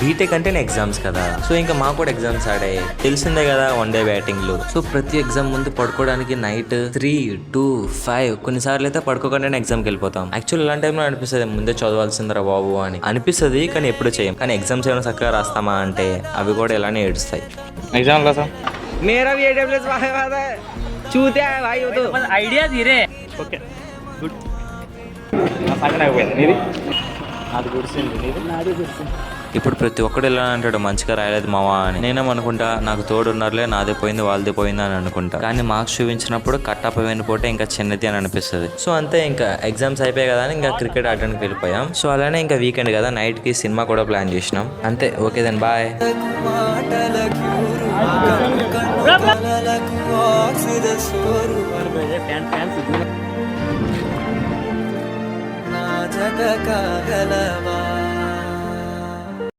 BTech అంటే exams కదా, so ఇంకా మాకు కూడా ఎగ్జామ్స్ ఆడాయి, తెలిసిందే కదా, 1 డే బ్యాటింగ్లు. సో ప్రతి ఎగ్జామ్ ముందు పడుకోవడానికి నైట్ 3, 2, 5 కొన్నిసార్లు అయితే పడుకోకుండానే ఎగ్జామ్కి వెళ్ళిపోతాం. యాక్చువల్ ఇలాంటి టైంలో అనిపిస్తుంది ముందే చదవాల్సిందిరా బాబు అని అనిపిస్తుంది, కానీ ఎప్పుడు చేయం. కానీ ఎగ్జామ్స్ ఏమైనా చక్కగా రాస్తామా అంటే అవి కూడా ఇలానే ఏడుస్తాయి. एग्जाम ला सर मेरा भी AWS है चूते है भाई वो तो ఐడియా తీరే. Okay good. నా సంగతి అయిపోయింది నీది. నాది గుడిసింది నీది. నాది గుర్తుంది. ఇప్పుడు ప్రతి ఒక్కడు ఇలా అంటాడు మంచిగా రాయలేదు మావా అని. నేనేమనుకుంటా నాకు తోడున్నారులే, నాదే పోయింది వాళ్ళది పోయింది అని అనుకుంటా. కానీ మార్క్స్ చూపించినప్పుడు కట్టప్ప పోతే ఇంకా చిన్నది అని అనిపిస్తుంది. సో అంతే, ఇంకా ఎగ్జామ్స్ అయిపోయాయి కదా అని ఇంకా క్రికెట్ ఆడడానికి వెళ్ళిపోయాం. సో అలానే ఇంకా వీకెండ్ కదా, నైట్ కి సినిమా కూడా ప్లాన్ చేసినాం. అంతే, ఓకే దెన్ బాయ్. ఫ్యాన్స్